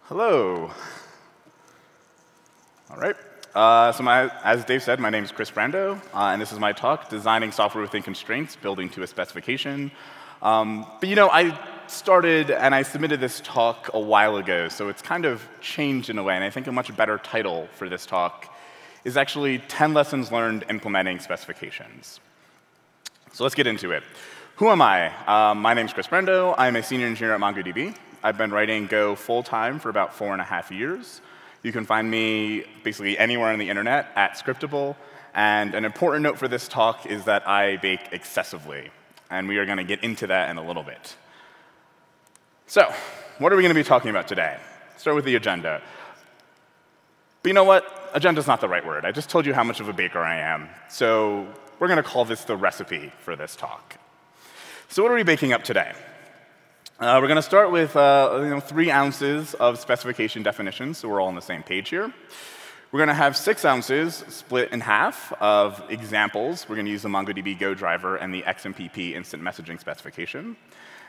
Hello. All right. As Dave said, my name is Kris Brandow, and this is my talk, Designing Software Within Constraints, Building to a Specification. I started and I submitted this talk a while ago, so it's kind of changed in a way, and I think a much better title for this talk is actually 10 Lessons Learned Implementing Specifications. So let's get into it. Who am I? My name is Kris Brandow. I'm a senior engineer at MongoDB. I've been writing Go full-time for about 4.5 years. You can find me basically anywhere on the internet at Scriptable. And an important note for this talk is that I bake excessively. And we are going to get into that in a little bit. So what are we going to be talking about today? Start with the agenda. But you know what? Agenda's not the right word. I just told you how much of a baker I am. So we're going to call this the recipe for this talk. So what are we baking up today? We're going to start with 3 ounces of specification definitions, so we're all on the same page here. We're going to have 6 ounces split in half of examples. We're going to use the MongoDB Go driver and the XMPP instant messaging specification.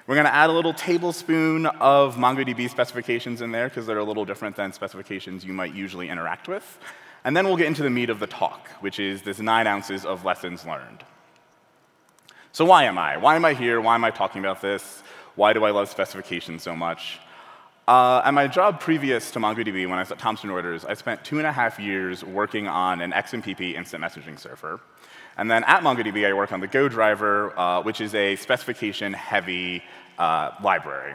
We're going to add a little tablespoon of MongoDB specifications in there because they're a little different than specifications you might usually interact with. And then we'll get into the meat of the talk, which is this 9 ounces of lessons learned. So why am I? Why am I here? Why am I talking about this? Why do I love specifications so much? At my job previous to MongoDB, when I was at Thomson Reuters, I spent 2.5 years working on an XMPP instant messaging server. And then at MongoDB, I work on the Go driver, which is a specification-heavy library.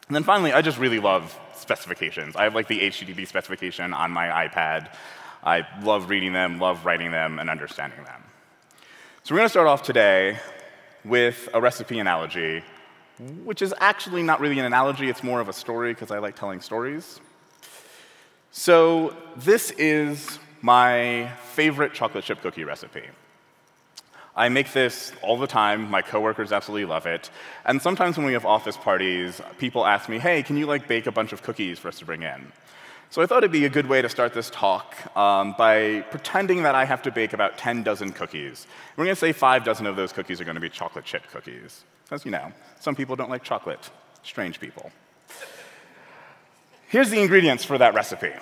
And then finally, I just really love specifications. I have like the HTTP specification on my iPad. I love reading them, love writing them, and understanding them. So we're going to start off today with a recipe analogy, which is actually not really an analogy. It's more of a story, because I like telling stories. So this is my favorite chocolate chip cookie recipe. I make this all the time. My coworkers absolutely love it. And sometimes when we have office parties, people ask me, hey, can you bake a bunch of cookies for us to bring in? So I thought it'd be a good way to start this talk by pretending that I have to bake about 10 dozen cookies. We're going to say 5 dozen of those cookies are going to be chocolate chip cookies. Because, some people don't like chocolate. Strange people. Here's the ingredients for that recipe.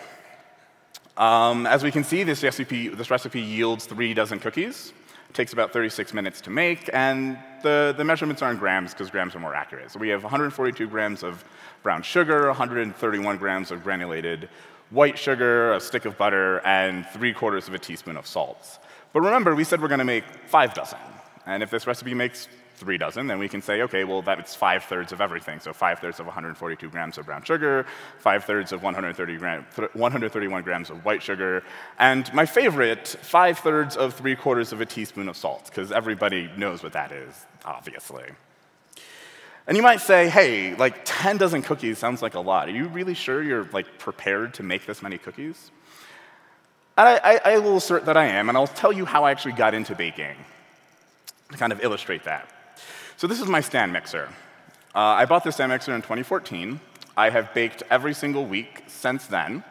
As we can see, this recipe yields 3 dozen cookies. It takes about 36 minutes to make, and the measurements are in grams because grams are more accurate. So we have 142 grams of brown sugar, 131 grams of granulated white sugar, a stick of butter, and 3/4 of a teaspoon of salt. But remember, we said we're going to make 5 dozen. And if this recipe makes 3 dozen, then we can say, OK, well, that's 5/3 of everything. So 5/3 of 142 grams of brown sugar, 5/3 of 131 grams of white sugar, and my favorite, 5/3 of 3/4 of a teaspoon of salt, because everybody knows what that is, obviously. And you might say, hey, 10 dozen cookies sounds like a lot. Are you really sure you're prepared to make this many cookies? And I will assert that I am, and I'll tell you how I actually got into baking to kind of illustrate that. So this is my stand mixer. I bought this stand mixer in 2014. I have baked every single week since then.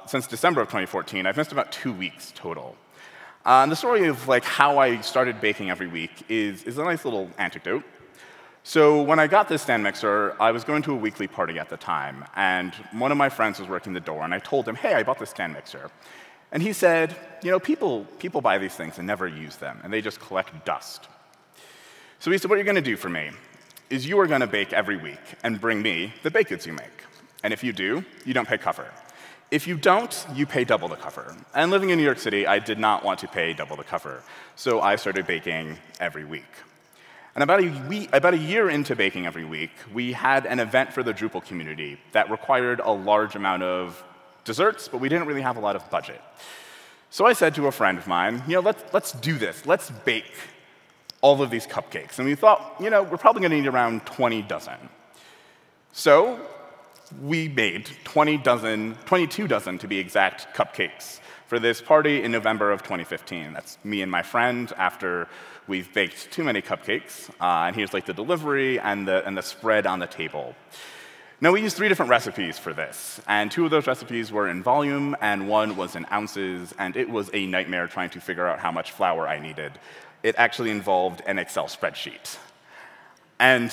Since December of 2014, I've missed about 2 weeks total. And the story of how I started baking every week is a nice little anecdote. So when I got this stand mixer, I was going to a weekly party at the time, and one of my friends was working the door, and I told him, hey, I bought this stand mixer. And he said, people buy these things and never use them, and they just collect dust. So he said, what you're going to do for me is you are going to bake every week and bring me the baked goods you make. And if you do, you don't pay cover. If you don't, you pay double the cover. And living in New York City, I did not want to pay double the cover. So I started baking every week. And about a year into baking every week, we had an event for the Drupal community that required a large amount of desserts, but we didn't really have a lot of budget. So I said to a friend of mine, let's do this. Let's bake all of these cupcakes. And we thought, we're probably going to need around 20 dozen. So we made 22 dozen to be exact, cupcakes for this party in November of 2015. That's me and my friend after we've baked too many cupcakes. And here's the delivery and the spread on the table. Now, we used 3 different recipes for this, and 2 of those recipes were in volume, and 1 was in ounces, and it was a nightmare trying to figure out how much flour I needed. It actually involved an Excel spreadsheet. And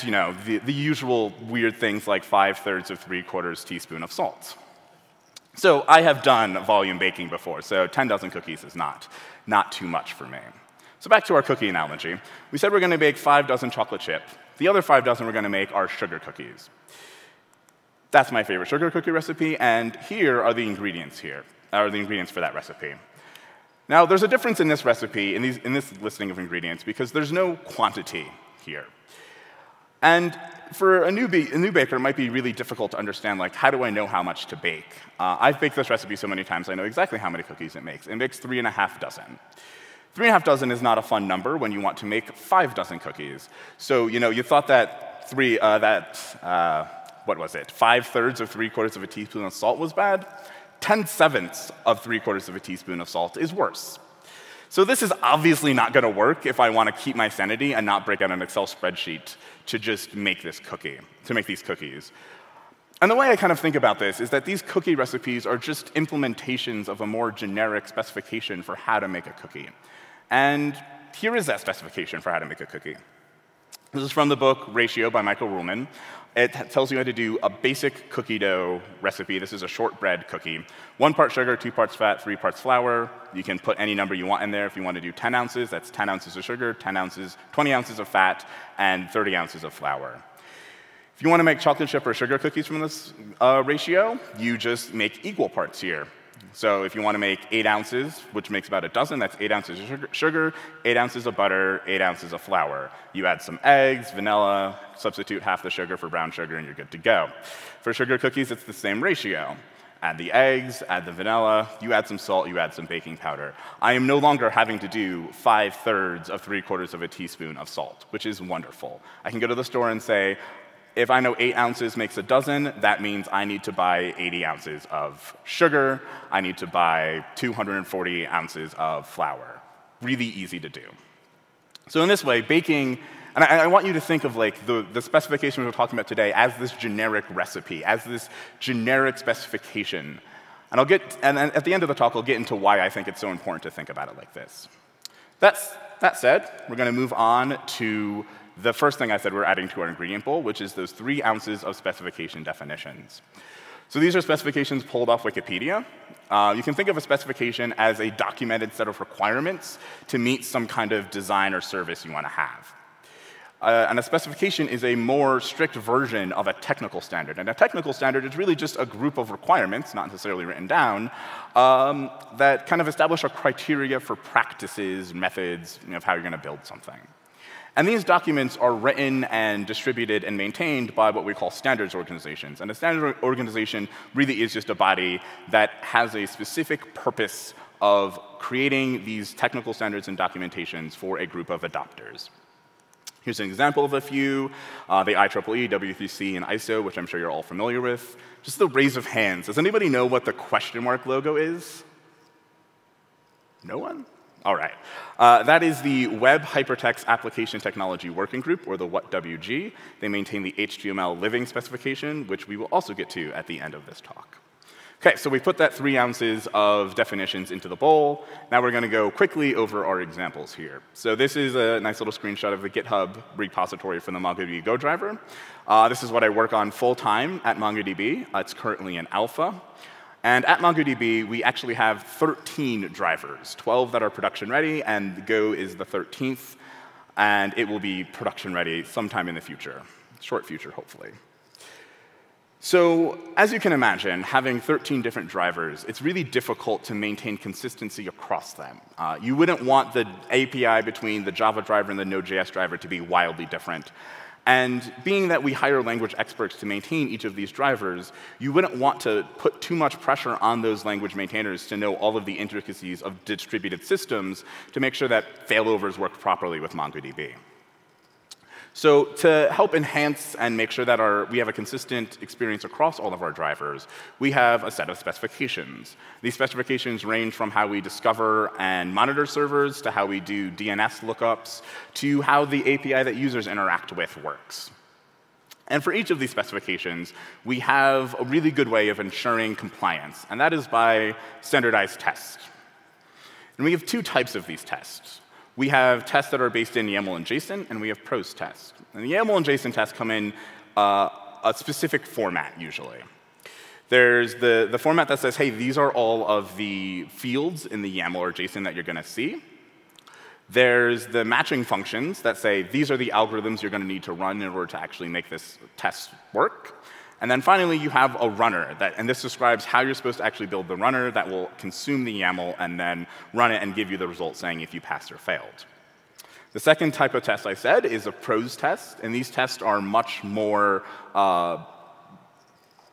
the usual weird things like 5/3 of 3/4 teaspoon of salt. So I have done volume baking before, so 10 dozen cookies is not too much for me. So back to our cookie analogy. We said we're going to bake 5 dozen chocolate chip. The other 5 dozen we're going to make are sugar cookies. That's my favorite sugar cookie recipe, and here are the ingredients for that recipe. Now, there's a difference in this recipe, in this listing of ingredients, because there's no quantity here. And for a new baker, it might be really difficult to understand, like, how do I know how much to bake? I've baked this recipe so many times, I know exactly how many cookies it makes. It makes 3.5 dozen. 3.5 dozen is not a fun number when you want to make 5 dozen cookies. So, you thought that 5/3 of 3/4 of a teaspoon of salt was bad? 10/7 of 3/4 of a teaspoon of salt is worse. So this is obviously not going to work if I want to keep my sanity and not break out an Excel spreadsheet to just make these cookies. And the way I kind of think about this is that these cookie recipes are just implementations of a more generic specification for how to make a cookie. And here is that specification for how to make a cookie. This is from the book Ratio by Michael Ruhlman. It tells you how to do a basic cookie dough recipe. This is a shortbread cookie. 1 part sugar, 2 parts fat, 3 parts flour. You can put any number you want in there. If you want to do 10 ounces, that's 10 ounces of sugar, 20 ounces of fat, and 30 ounces of flour. If you want to make chocolate chip or sugar cookies from this ratio, you just make equal parts here. So if you want to make 8 ounces, which makes about a dozen, that's 8 ounces of sugar, 8 ounces of butter, 8 ounces of flour. You add some eggs, vanilla, substitute half the sugar for brown sugar, and you're good to go. For sugar cookies, it's the same ratio. Add the eggs, add the vanilla, you add some salt, you add some baking powder. I am no longer having to do 5/3 of 3/4 of a teaspoon of salt, which is wonderful. I can go to the store and say, if I know 8 ounces makes a dozen, that means I need to buy 80 ounces of sugar. I need to buy 240 ounces of flour. Really easy to do. So in this way, baking, and I want you to think of like the specification we're talking about today as this generic recipe, as this generic specification. And at the end of the talk, I'll get into why I think it's so important to think about it like this. That said, we're going to move on to the first thing I said we're adding to our ingredient bowl, which is those 3 ounces of specification definitions. So these are specifications pulled off Wikipedia. You can think of a specification as a documented set of requirements to meet some kind of design or service you want to have. And a specification is a more strict version of a technical standard. And a technical standard is really just a group of requirements, not necessarily written down, that kind of establish a criteria for practices, methods, of how you're going to build something. And these documents are written and distributed and maintained by what we call standards organizations. And a standard organization really is just a body that has a specific purpose of creating these technical standards and documentations for a group of adopters. Here's an example of a few, the IEEE, W3C, and ISO, which I'm sure you're all familiar with. Just the raise of hands. Does anybody know what the question mark logo is? No one? All right. That is the Web Hypertext Application Technology Working Group, or the WHATWG. They maintain the HTML living specification, which we will also get to at the end of this talk. OK, so we put that 3 ounces of definitions into the bowl. Now we're going to go quickly over our examples here. So this is a nice little screenshot of the GitHub repository for the MongoDB Go driver. This is what I work on full-time at MongoDB. It's currently in alpha. And at MongoDB, we actually have 13 drivers, 12 that are production ready, and Go is the 13th. And it will be production ready sometime in the future, short future, hopefully. So as you can imagine, having 13 different drivers, it's really difficult to maintain consistency across them. You wouldn't want the API between the Java driver and the Node.js driver to be wildly different. And being that we hire language experts to maintain each of these drivers, you wouldn't want to put too much pressure on those language maintainers to know all of the intricacies of distributed systems to make sure that failovers work properly with MongoDB. So to help enhance and make sure that we have a consistent experience across all of our drivers, we have a set of specifications. These specifications range from how we discover and monitor servers, to how we do DNS lookups, to how the API that users interact with works. And for each of these specifications, we have a really good way of ensuring compliance, and that is by standardized tests. And we have 2 types of these tests. We have tests that are based in YAML and JSON, and we have prose tests. And the YAML and JSON tests come in a specific format, usually. There's the format that says, hey, these are all of the fields in the YAML or JSON that you're going to see. There's the matching functions that say, these are the algorithms you're going to need to run in order to actually make this test work. And then finally, you have a runner, and this describes how you're supposed to actually build the runner that will consume the YAML and then run it and give you the result saying if you passed or failed. The second type of test I said is a prose test, and these tests are much more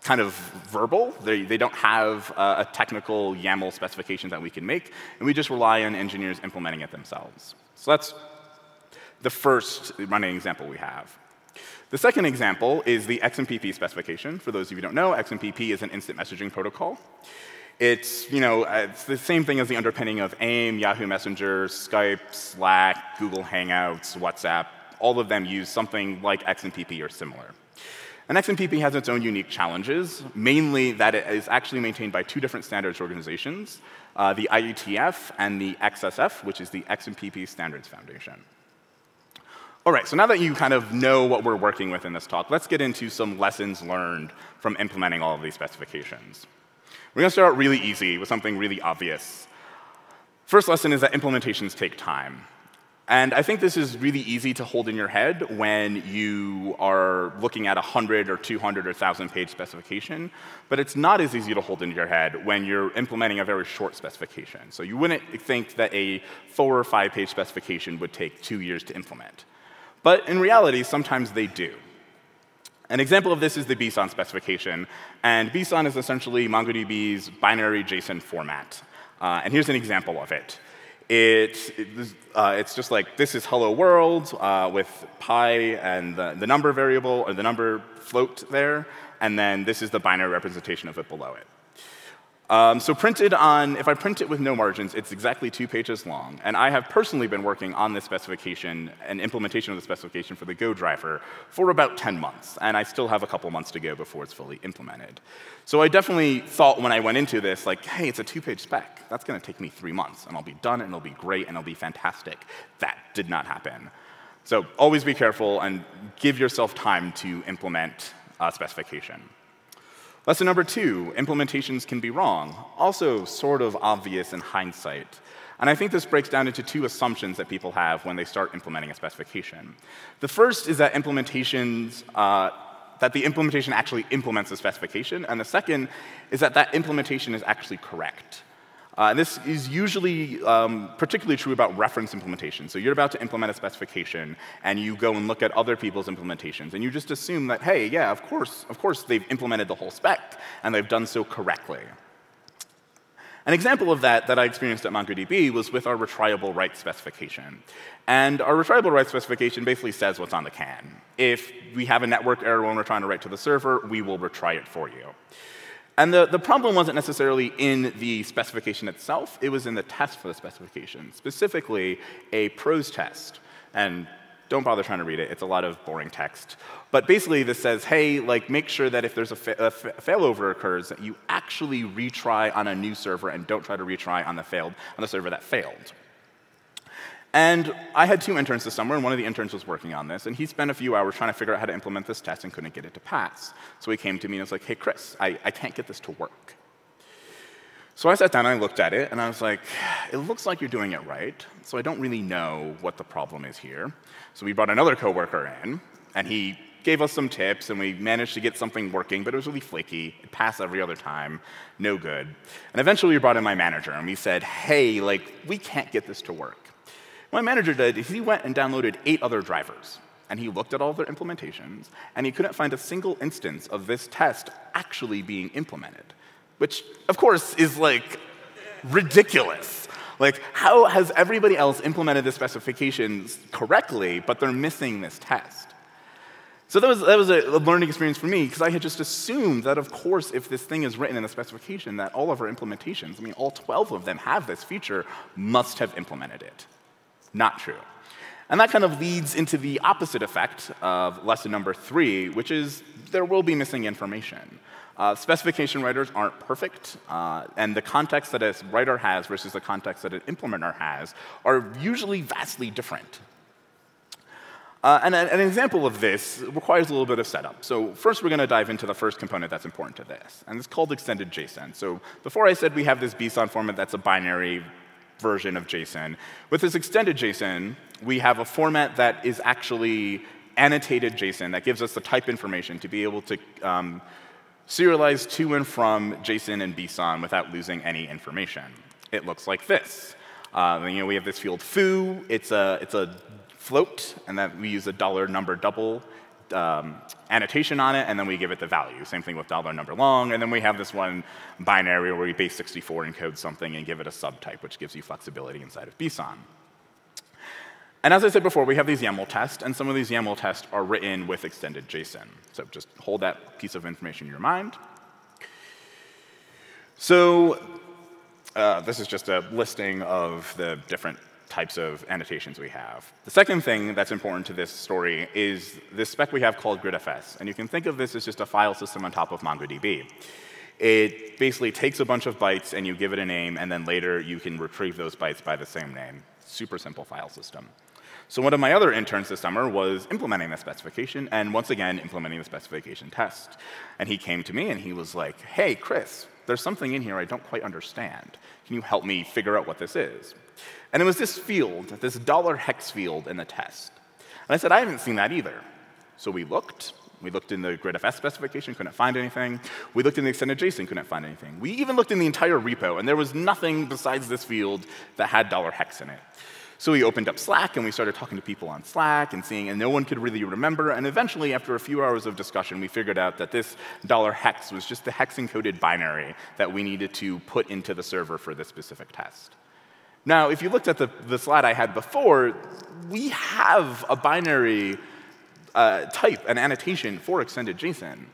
kind of verbal. They don't have a technical YAML specification that we can make, and we just rely on engineers implementing it themselves. So that's the first running example we have. The second example is the XMPP specification. For those of you who don't know, XMPP is an instant messaging protocol. It's the same thing as the underpinning of AIM, Yahoo Messenger, Skype, Slack, Google Hangouts, WhatsApp. All of them use something like XMPP or similar. And XMPP has its own unique challenges, mainly that it is actually maintained by two different standards organizations, the IETF and the XSF, which is the XMPP Standards Foundation. All right, so now that you kind of know what we're working with in this talk, let's get into some lessons learned from implementing all of these specifications. We're going to start out really easy with something really obvious. First lesson is that implementations take time. And I think this is really easy to hold in your head when you are looking at a 100 or 200 or 1,000-page specification, but it's not as easy to hold in your head when you're implementing a very short specification. So you wouldn't think that a 4 or 5-page specification would take 2 years to implement. But in reality, sometimes they do. An example of this is the BSON specification. And BSON is essentially MongoDB's binary JSON format. And here's an example of it. It's just like, this is hello world with pi and the number variable, or the number float there. And then this is the binary representation of it below it. So if I print it with no margins, it's exactly 2 pages long. And I have personally been working on this specification and implementation of the specification for the Go driver for about 10 months. And I still have a couple months to go before it's fully implemented. So I definitely thought when I went into this, like, hey, it's a 2-page spec. That's going to take me 3 months. And I'll be done, and it'll be great, and it'll be fantastic. That did not happen. So always be careful and give yourself time to implement a specification. Lesson number 2, implementations can be wrong. Also sort of obvious in hindsight. And I think this breaks down into 2 assumptions that people have when they start implementing a specification. The first is that the implementation actually implements the specification. And the second is that implementation is actually correct. This is usually particularly true about reference implementation. So you're about to implement a specification, and you go and look at other people's implementations, and you just assume that, hey, yeah, of course they've implemented the whole spec, and they've done so correctly. An example of that I experienced at MongoDB was with our retriable write specification. And our retriable write specification basically says what's on the can. If we have a network error when we're trying to write to the server, we will retry it for you. And the problem wasn't necessarily in the specification itself. It was in the test for the specification, specifically a prose test. And don't bother trying to read it. It's a lot of boring text. But basically, this says, hey, like, make sure that if there's a failover occurs, that you actually retry on a new server and don't try to retry on the server that failed. And I had 2 interns this summer, and one of the interns was working on this, and he spent a few hours trying to figure out how to implement this test and couldn't get it to pass. So he came to me and was like, hey, Kris, I can't get this to work. So I sat down and I looked at it, and I was like, it looks like you're doing it right, so I don't really know what the problem is here. So we brought another coworker in, and he gave us some tips, and we managed to get something working, but it was really flaky. It passed every other time, no good. And eventually we brought in my manager, and we said, hey, like, we can't get this to work. What my manager did is he went and downloaded 8 other drivers, and he looked at all their implementations, and he couldn't find a single instance of this test actually being implemented, which, of course, is, like, ridiculous. Like, how has everybody else implemented the specifications correctly, but they're missing this test? So that was a learning experience for me, because I had just assumed that, of course, if this thing is written in the specification, that all of our implementations, I mean, all 12 of them have this feature, must have implemented it. Not true. And that kind of leads into the opposite effect of lesson number 3, which is there will be missing information. Specification writers aren't perfect, and the context that a writer has versus the context that an implementer has are usually vastly different. And an example of this requires a little bit of setup. So first, we're going to dive into the first component that's important to this, and it's called extended JSON. So before I said we have this BSON format that's a binary version of JSON. With this extended JSON, we have a format that is actually annotated JSON that gives us the type information to be able to serialize to and from JSON and BSON without losing any information. It looks like this. We have this field foo. It's a float, and that we use a $number double annotation on it, and then we give it the value. Same thing with $number long, and then we have this one binary where we base 64 encode something and give it a subtype, which gives you flexibility inside of BSON. And as I said before, we have these YAML tests, and some of these YAML tests are written with extended JSON. So just hold that piece of information in your mind. So this is just a listing of the different types of annotations we have. The second thing that's important to this story is this spec we have called gridfs. And you can think of this as just a file system on top of MongoDB. It basically takes a bunch of bytes and you give it a name, and then later you can retrieve those bytes by the same name. Super simple file system. So one of my other interns this summer was implementing the specification, and once again, implementing the specification test. And he came to me and he was like, hey, Kris, there's something in here I don't quite understand. Can you help me figure out what this is? And it was this field, this $hex field in the test. And I said, I haven't seen that either. So we looked. We looked in the gridfs specification, couldn't find anything. We looked in the extended JSON, couldn't find anything. We even looked in the entire repo, and there was nothing besides this field that had $hex in it. So we opened up Slack, and we started talking to people on Slack and seeing, and no one could really remember. And eventually, after a few hours of discussion, we figured out that this $hex was just the hex-encoded binary that we needed to put into the server for this specific test. Now, if you looked at the slide I had before, we have a binary type, an annotation for extended JSON.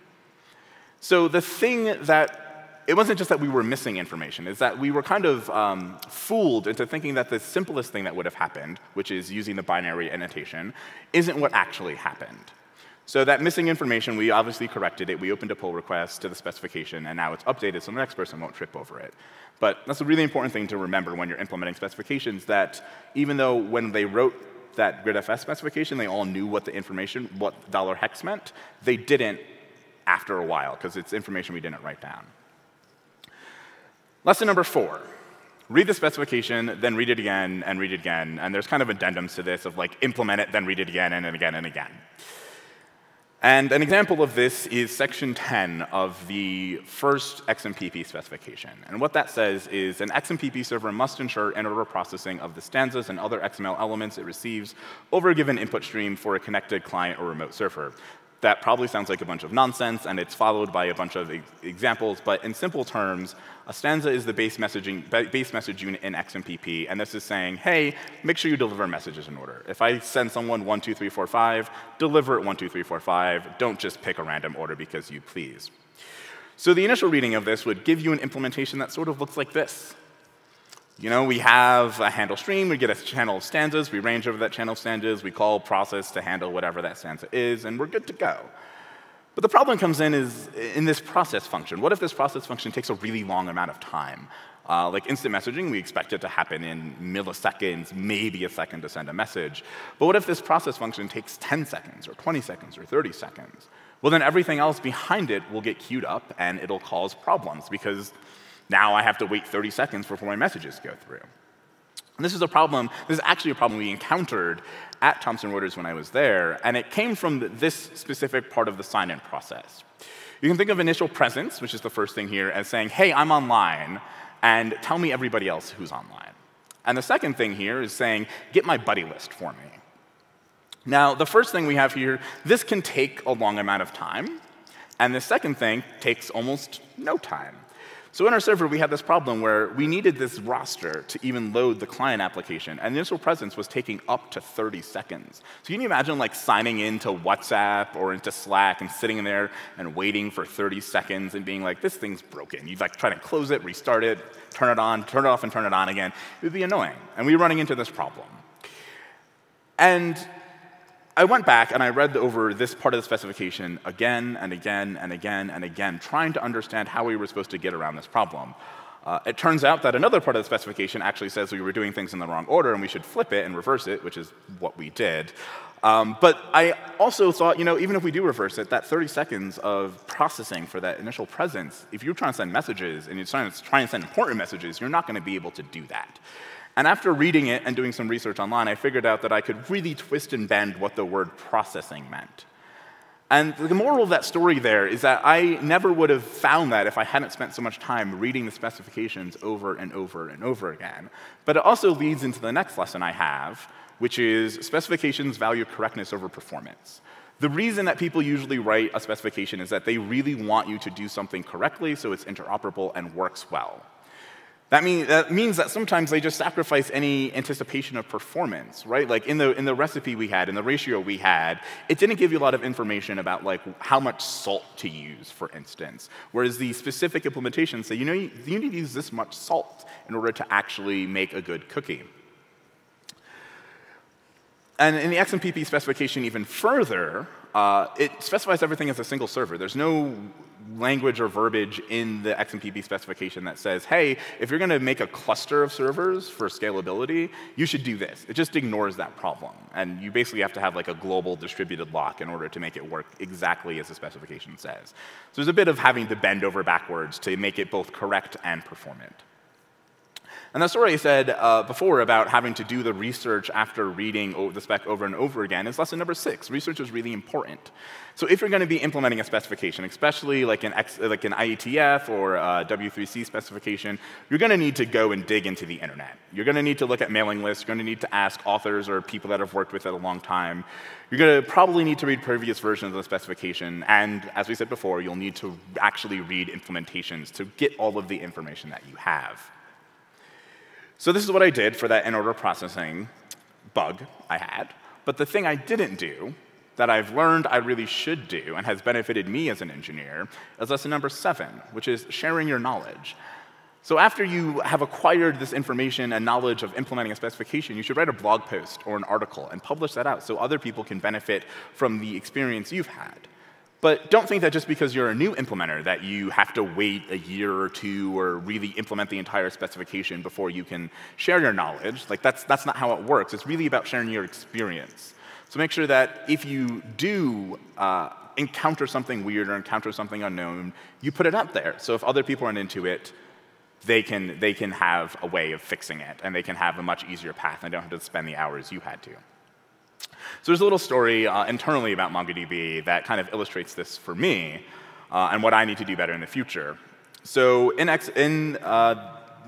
So the thing that, it wasn't just that we were missing information, it's that we were kind of fooled into thinking that the simplest thing that would have happened, which is using the binary annotation, isn't what actually happened. So that missing information, we obviously corrected it. We opened a pull request to the specification, and now it's updated so the next person won't trip over it. But that's a really important thing to remember when you're implementing specifications, that even though when they wrote that gridfs specification, they all knew what the information, what $hex meant, they didn't after a while, because it's information we didn't write down. Lesson number 4. Read the specification, then read it again, and read it again. And there's kind of addendums to this of like implement it, then read it again, and again, and again. And an example of this is section 10 of the first XMPP specification. And what that says is an XMPP server must ensure in-order processing of the stanzas and other XML elements it receives over a given input stream for a connected client or remote server. That probably sounds like a bunch of nonsense, and it's followed by a bunch of examples. But in simple terms, a stanza is the base message unit in XMPP, and this is saying, hey, make sure you deliver messages in order. If I send someone 1, 2, 3, 4, 5, deliver it 1, 2, 3, 4, 5. Don't just pick a random order because you please. So the initial reading of this would give you an implementation that sort of looks like this. You know, we have a handle stream, we get a channel of stanzas, we range over that channel of stanzas, we call process to handle whatever that stanza is, and we're good to go. But the problem comes in this process function. What if this process function takes a really long amount of time? Like instant messaging, we expect it to happen in milliseconds, maybe a second to send a message. But what if this process function takes 10 seconds, or 20 seconds, or 30 seconds? Well, then everything else behind it will get queued up, and it'll cause problems, because now I have to wait 30 seconds before my messages go through. And this is a problem. This is actually a problem we encountered at Thomson Reuters when I was there, and it came from this specific part of the sign-in process. You can think of initial presence, which is the first thing here, as saying, hey, I'm online, and tell me everybody else who's online. And the second thing here is saying, get my buddy list for me. Now, the first thing we have here, this can take a long amount of time, and the second thing takes almost no time. So in our server, we had this problem where we needed this roster to even load the client application, and initial presence was taking up to 30 seconds. So can you imagine like signing into WhatsApp or into Slack and sitting in there and waiting for 30 seconds and being like, this thing's broken. You'd like try to close it, restart it, turn it on, turn it off, and turn it on again. It would be annoying. And we were running into this problem. And I went back and I read over this part of the specification again and again and again and again, trying to understand how we were supposed to get around this problem. It turns out that another part of the specification actually says we were doing things in the wrong order and we should flip it and reverse it, which is what we did. But I also thought, even if we do reverse it, that 30 seconds of processing for that initial presence, if you're trying to send messages and you're trying to send important messages, you're not going to be able to do that. And after reading it and doing some research online, I figured out that I could really twist and bend what the word processing meant. And the moral of that story there is that I never would have found that if I hadn't spent so much time reading the specifications over and over and over again. But it also leads into the next lesson I have, which is specifications value correctness over performance. The reason that people usually write a specification is that they really want you to do something correctly so it's interoperable and works well. That means that sometimes they just sacrifice any anticipation of performance, right? Like in the recipe we had, in the ratio we had, it didn't give you a lot of information about like how much salt to use, for instance. Whereas the specific implementations say, you need to use this much salt in order to actually make a good cookie. And in the XMPP specification even further, it specifies everything as a single server. There's no language or verbiage in the XMPP specification that says, hey, if you're going to make a cluster of servers for scalability, you should do this. It just ignores that problem. And you basically have to have like a global distributed lock in order to make it work exactly as the specification says. So there's a bit of having to bend over backwards to make it both correct and performant. And the story I said before about having to do the research after reading the spec over and over again is lesson number 6. Research is really important. So if you're going to be implementing a specification, especially like an IETF or a W3C specification, you're going to need to go and dig into the internet. You're going to need to look at mailing lists. You're going to need to ask authors or people that have worked with it a long time. You're going to probably need to read previous versions of the specification. And as we said before, you'll need to actually read implementations to get all of the information that you have. So this is what I did for that in-order processing bug I had. But the thing I didn't do that I've learned I really should do and has benefited me as an engineer is lesson number 7, which is sharing your knowledge. So after you have acquired this information and knowledge of implementing a specification, you should write a blog post or an article and publish that out so other people can benefit from the experience you've had. But don't think that just because you're a new implementer that you have to wait a year or two or really implement the entire specification before you can share your knowledge. Like that's not how it works. It's really about sharing your experience. So make sure that if you do encounter something weird or encounter something unknown, you put it out there. So if other people run into it, they can have a way of fixing it, and they can have a much easier path, and they don't have to spend the hours you had to. So there's a little story internally about MongoDB that kind of illustrates this for me and what I need to do better in the future. So in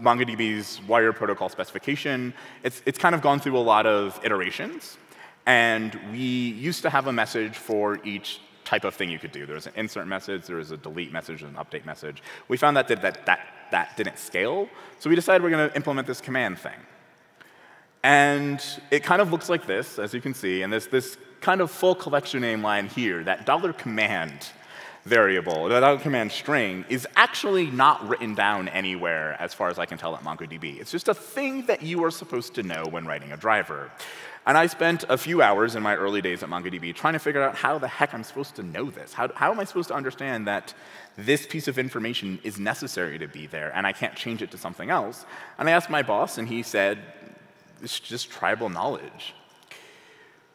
MongoDB's wire protocol specification, it's kind of gone through a lot of iterations. And we used to have a message for each type of thing you could do. There was an insert message, there was a delete message, and an update message. We found that didn't scale, so we decided we're going to implement this command thing. And it kind of looks like this, as you can see, and this kind of full collection name line here, that $command variable, the $command string, is actually not written down anywhere as far as I can tell at MongoDB. It's just a thing that you are supposed to know when writing a driver. And I spent a few hours in my early days at MongoDB trying to figure out how the heck I'm supposed to know this. How am I supposed to understand that this piece of information is necessary to be there and I can't change it to something else? And I asked my boss, and he said, it's just tribal knowledge.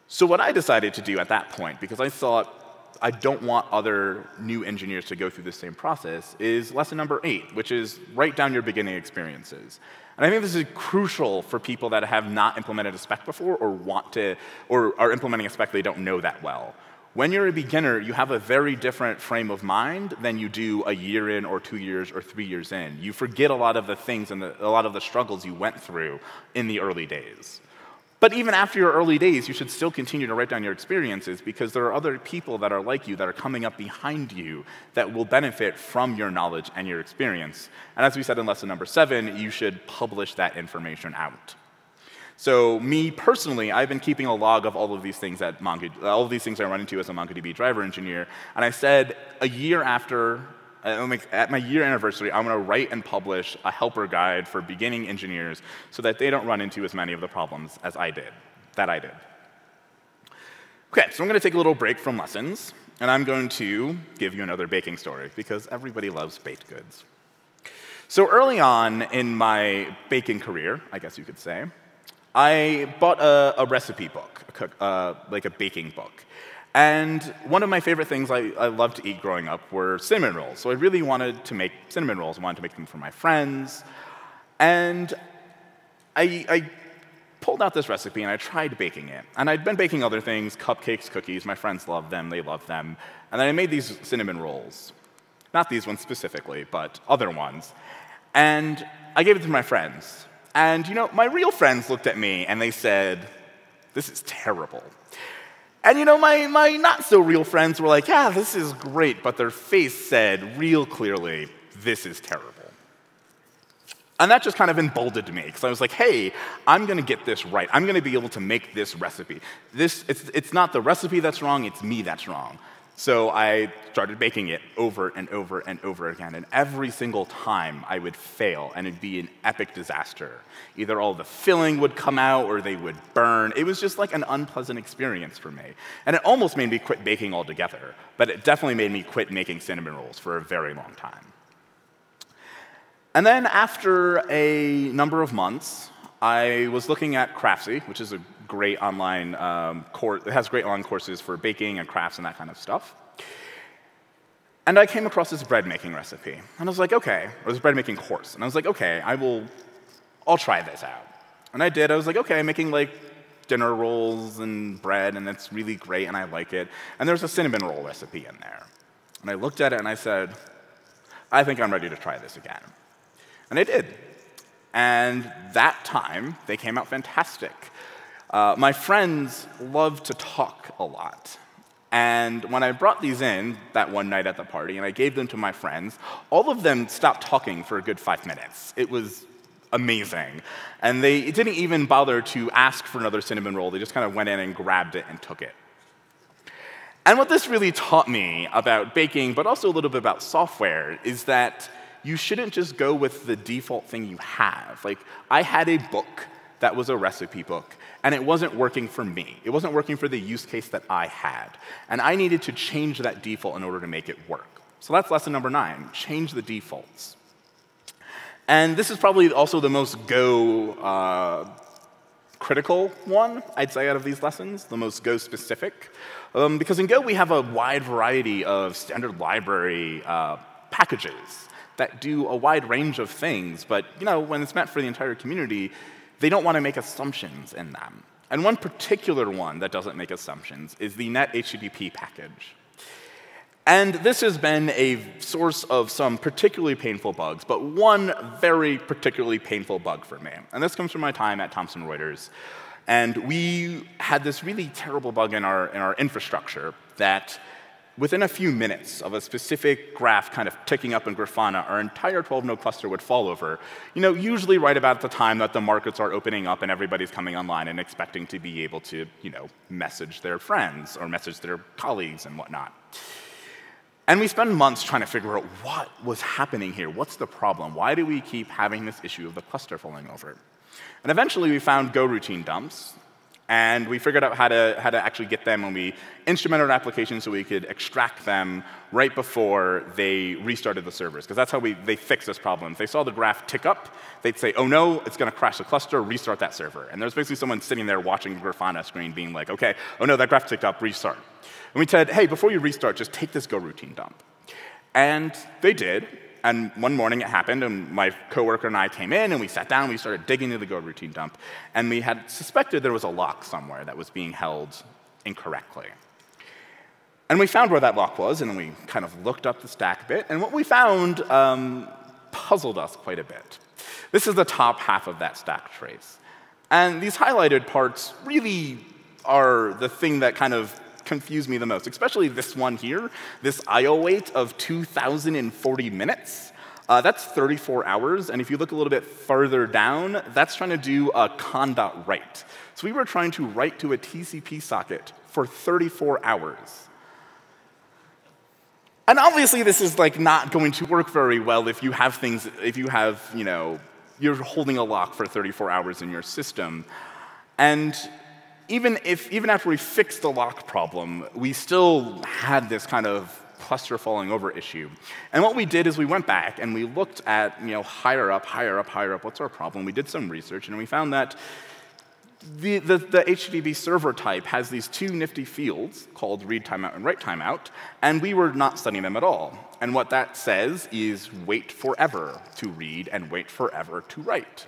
So what I decided to do at that point, because I thought I don't want other new engineers to go through the same process, is lesson number 8, which is write down your beginning experiences. And I think this is crucial for people that have not implemented a spec before or are implementing a spec they don't know that well. When you're a beginner, you have a very different frame of mind than you do a year in or 2 years or 3 years in. You forget a lot of the things and a lot of the struggles you went through in the early days. But even after your early days, you should still continue to write down your experiences because there are other people that are like you that are coming up behind you that will benefit from your knowledge and your experience. And as we said in lesson number 7, you should publish that information out. So me personally, I've been keeping a log of all of these things at all of these things I run into as a MongoDB driver engineer. And I said a year after, at my year anniversary, I'm going to write and publish a helper guide for beginning engineers so that they don't run into as many of the problems as I did. OK, so I'm going to take a little break from lessons, and I'm going to give you another baking story, because everybody loves baked goods. So early on in my baking career, I guess you could say, I bought a recipe book, like a baking book. And one of my favorite things I loved to eat growing up were cinnamon rolls. So I really wanted to make cinnamon rolls. I wanted to make them for my friends. And I pulled out this recipe, and I tried baking it. And I'd been baking other things, cupcakes, cookies. My friends loved them. They loved them. And then I made these cinnamon rolls. Not these ones specifically, but other ones. And I gave it to my friends. And, you know, my real friends looked at me, and they said, "This is terrible." And, you know, my not-so-real friends were like, "Yeah, this is great." But their face said real clearly, "This is terrible." And that just kind of emboldened me, because I was like, hey, I'm going to get this right. I'm going to be able to make this recipe. It's not the recipe that's wrong, it's me that's wrong. So I started baking it over and over and over again. And every single time I would fail, and it'd be an epic disaster. Either all the filling would come out or they would burn. It was just like an unpleasant experience for me. And it almost made me quit baking altogether. But it definitely made me quit making cinnamon rolls for a very long time. And then after a number of months, I was looking at Craftsy, which is a great online course. It has great online courses for baking and crafts and that kind of stuff. And I came across this bread making recipe. And I was like, OK, or this bread making course. And I was like, OK, I'll try this out. And I did. I was like, OK, I'm making like dinner rolls and bread, and it's really great, and I like it. And there's a cinnamon roll recipe in there. And I looked at it, and I said, I think I'm ready to try this again. And I did. And that time, they came out fantastic. My friends love to talk a lot. And when I brought these in that one night at the party, and I gave them to my friends, all of them stopped talking for a good 5 minutes. It was amazing. And they didn't even bother to ask for another cinnamon roll. They just kind of went in and grabbed it and took it. And what this really taught me about baking, but also a little bit about software, is that you shouldn't just go with the default thing you have. Like, I had a book that was a recipe book, and it wasn't working for me. It wasn't working for the use case that I had. And I needed to change that default in order to make it work. So that's lesson number 9, change the defaults. And this is probably also the most Go critical one, I'd say, out of these lessons, the most Go specific. Because in Go, we have a wide variety of standard library packages that do a wide range of things, but when it's meant for the entire community, they don't want to make assumptions in them. And one particular one that doesn't make assumptions is the net HTTP package. And this has been a source of some particularly painful bugs, but one very particularly painful bug for me. And this comes from my time at Thomson Reuters. And we had this really terrible bug in our infrastructure that within a few minutes of a specific graph kind of ticking up in Grafana, our entire 12-node cluster would fall over, usually right about the time that the markets are opening up and everybody's coming online and expecting to be able to, message their friends or message their colleagues and whatnot. And we spent months trying to figure out what was happening here. What's the problem? Why do we keep having this issue of the cluster falling over? And eventually we found Go routine dumps. And we figured out how to actually get them, and we instrumented our application so we could extract them right before they restarted the servers. Because that's how they fixed this problem. If they saw the graph tick up, they'd say, oh no, it's going to crash the cluster, restart that server. And there's basically someone sitting there watching the Grafana screen being like, OK, oh no, that graph ticked up, restart. And we said, hey, before you restart, just take this Go routine dump. And they did. And one morning it happened, and my coworker and I came in, and we sat down, and we started digging into the Go routine dump. And we had suspected there was a lock somewhere that was being held incorrectly. And we found where that lock was, and then we kind of looked up the stack a bit. And what we found puzzled us quite a bit. This is the top half of that stack trace. And these highlighted parts really are the thing that kind of confused me the most, especially this one here, this I/O wait of 2,040 minutes. That's 34 hours. And if you look a little bit further down, that's trying to do a con.write. So we were trying to write to a TCP socket for 34 hours. And obviously, this is not going to work very well if you have things, you're holding a lock for 34 hours in your system. And even after we fixed the lock problem, we still had this kind of cluster falling over issue. And what we did is we went back and we looked at, higher up, what's our problem? We did some research, and we found that the HTTP server type has these two nifty fields called read timeout and write timeout, and we were not studying them at all. And what that says is wait forever to read and wait forever to write.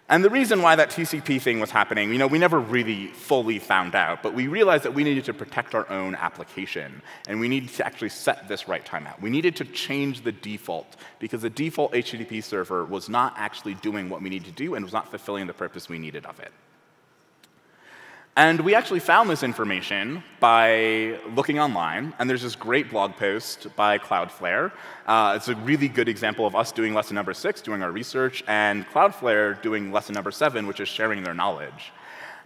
And the reason why that TCP thing was happening, we never really fully found out, but we realized that we needed to protect our own application, and we needed to actually set this write timeout. We needed to change the default, because the default HTTP server was not actually doing what we needed to do and was not fulfilling the purpose we needed of it. And we actually found this information by looking online, and there's this great blog post by Cloudflare. It's a really good example of us doing lesson number 6, doing our research, and Cloudflare doing lesson number 7, which is sharing their knowledge.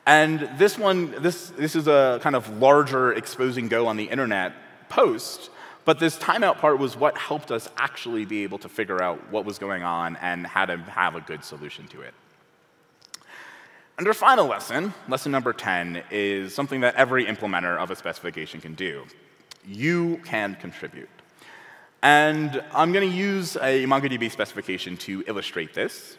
And this is a kind of larger exposing Go on the internet post, but this timeout part was what helped us actually be able to figure out what was going on and how to have a good solution to it. And our final lesson, lesson number 10, is something that every implementer of a specification can do. You can contribute. And I'm going to use a MongoDB specification to illustrate this.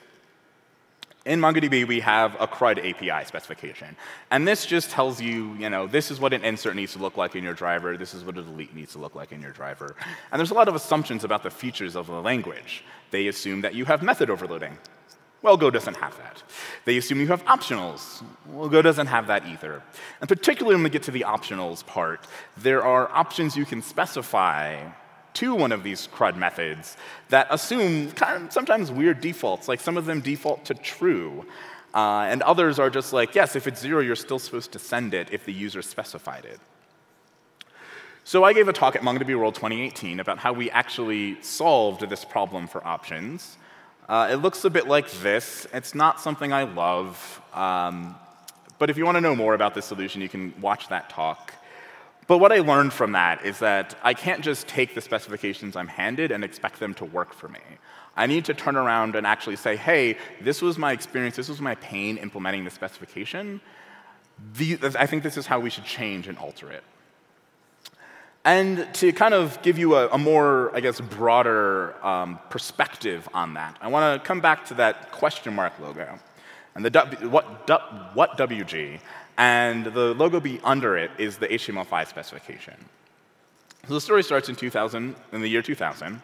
In MongoDB, we have a CRUD API specification. And this just tells you, this is what an insert needs to look like in your driver. This is what a delete needs to look like in your driver. And there's a lot of assumptions about the features of the language. They assume that you have method overloading. Well, Go doesn't have that. They assume you have optionals. Well, Go doesn't have that either. And particularly when we get to the optionals part, there are options you can specify to one of these CRUD methods that assume sometimes weird defaults, like some of them default to true. And others are just like, yes, if it's 0, you're still supposed to send it if the user specified it. So I gave a talk at MongoDB World 2018 about how we actually solved this problem for options. It looks a bit like this. It's not something I love. But if you want to know more about this solution, you can watch that talk. But what I learned from that is that I can't just take the specifications I'm handed and expect them to work for me. I need to turn around and actually say, hey, this was my experience, this was my pain implementing the specification. I think this is how we should change and alter it. And to kind of give you a more, I guess, broader perspective on that, I want to come back to that question mark logo and the what WG, and the logo under it is the HTML5 specification. So the story starts in the year 2000,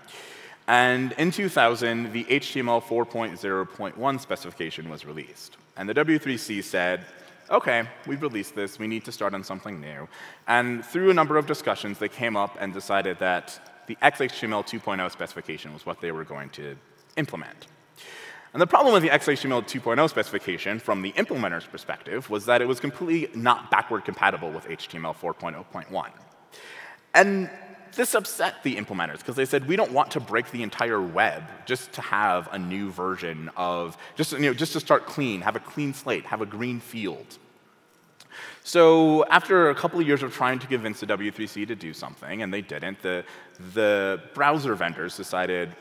and in 2000, the HTML 4.0.1 specification was released, and the W3C said, OK, we've released this. We need to start on something new. And through a number of discussions, they came up and decided that the XHTML 2.0 specification was what they were going to implement. And the problem with the XHTML 2.0 specification, from the implementer's perspective, was that it was completely not backward compatible with HTML 4.0.1. And this upset the implementers, because they said, we don't want to break the entire web just to have a new version of, just to start clean, have a clean slate, have a green field. So after a couple of years of trying to convince the W3C to do something, and they didn't, the browser vendors decided,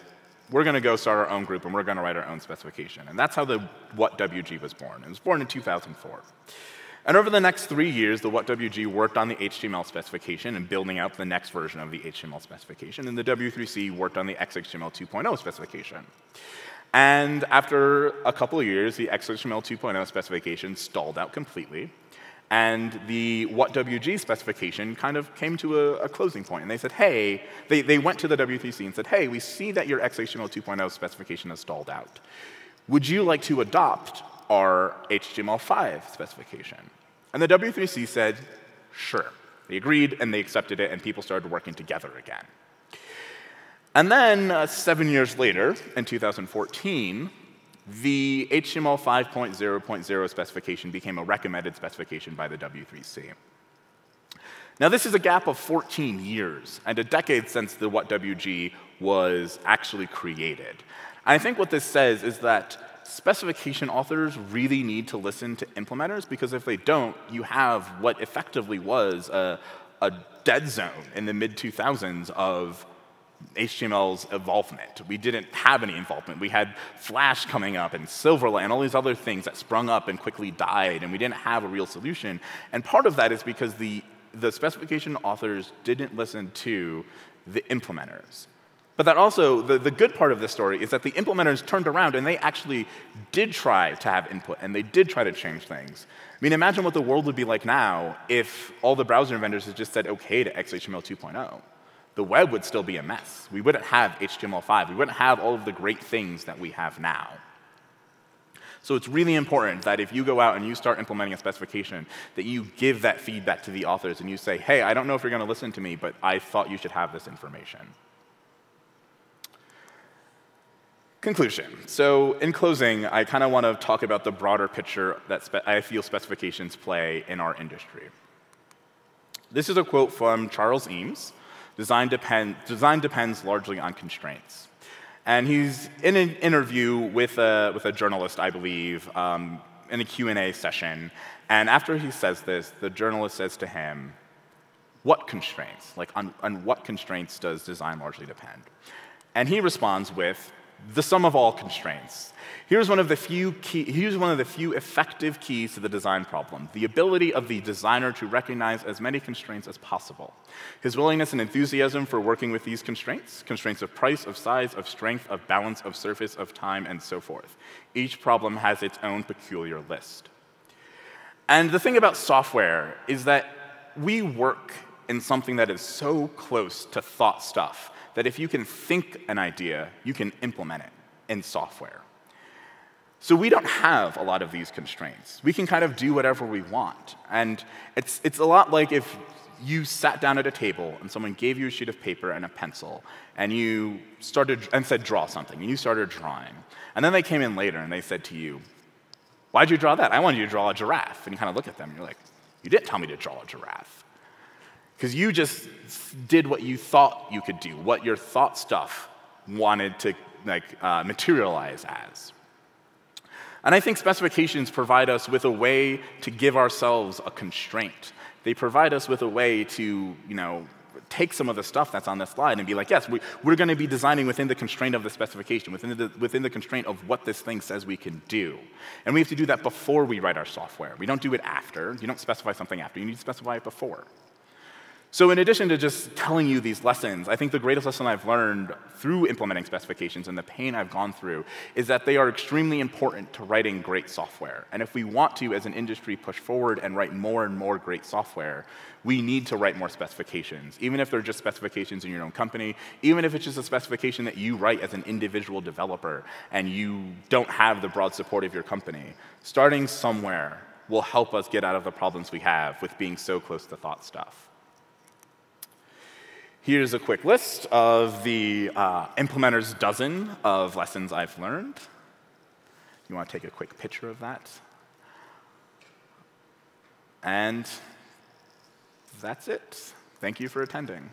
we're going to go start our own group, and we're going to write our own specification. And that's how the WhatWG was born. It was born in 2004. And over the next 3 years, the WhatWG worked on the HTML specification and building out the next version of the HTML specification, and the W3C worked on the XHTML 2.0 specification. And after a couple of years, the XHTML 2.0 specification stalled out completely, and the WhatWG specification kind of came to a closing point. And they said, hey, they went to the W3C and said, hey, we see that your XHTML 2.0 specification has stalled out. Would you like to adopt our HTML5 specification? And the W3C said, sure. They agreed, and they accepted it, and people started working together again. And then 7 years later, in 2014, the HTML 5.0.0 specification became a recommended specification by the W3C. Now, this is a gap of 14 years, and a decade since the WhatWG was actually created. And I think what this says is that specification authors really need to listen to implementers, because if they don't, you have what effectively was a dead zone in the mid-2000s of HTML's involvement. We didn't have any involvement. We had Flash coming up and Silverlight and all these other things that sprung up and quickly died, and we didn't have a real solution. And part of that is because the specification authors didn't listen to the implementers. But that also, the good part of this story is that the implementers turned around and they actually did try to have input and they did try to change things. I mean, imagine what the world would be like now if all the browser vendors had just said OK to XHTML 2.0. The web would still be a mess. We wouldn't have HTML5. We wouldn't have all of the great things that we have now. So it's really important that if you go out and you start implementing a specification, that you give that feedback to the authors and you say, hey, I don't know if you're going to listen to me, but I thought you should have this information. Conclusion. So in closing, I kind of want to talk about the broader picture that I feel specifications play in our industry. This is a quote from Charles Eames. Design depends largely on constraints. And he's in an interview with a journalist, I believe, in a Q&A session. And after he says this, the journalist says to him, what constraints? Like, on what constraints does design largely depend? And he responds with, the sum of all constraints. Here's one of the few effective keys to the design problem, the ability of the designer to recognize as many constraints as possible. His willingness and enthusiasm for working with these constraints of price, of size, of strength, of balance, of surface, of time, and so forth. Each problem has its own peculiar list. And the thing about software is that we work in something that is so close to thought stuff that if you can think an idea, you can implement it in software. So we don't have a lot of these constraints. We can kind of do whatever we want. And it's a lot like if you sat down at a table and someone gave you a sheet of paper and a pencil, and you said, draw something, and you started drawing. And then they came in later and they said to you, why'd you draw that? I wanted you to draw a giraffe. And you kind of look at them and you're like, you didn't tell me to draw a giraffe. Because you just did what you thought you could do, what your thought stuff wanted to materialize as. And I think specifications provide us with a way to give ourselves a constraint. They provide us with a way to take some of the stuff that's on this slide and be like, yes, we're going to be designing within the constraint of the specification, within the constraint of what this thing says we can do. And we have to do that before we write our software. We don't do it after. You don't specify something after. You need to specify it before. So in addition to just telling you these lessons, I think the greatest lesson I've learned through implementing specifications and the pain I've gone through is that they are extremely important to writing great software. And if we want to, as an industry, push forward and write more and more great software, we need to write more specifications, even if they're just specifications in your own company, even if it's just a specification that you write as an individual developer and you don't have the broad support of your company. Starting somewhere will help us get out of the problems we have with being so close to thought stuff. Here's a quick list of the implementer's dozen of lessons I've learned. You want to take a quick picture of that? And that's it. Thank you for attending.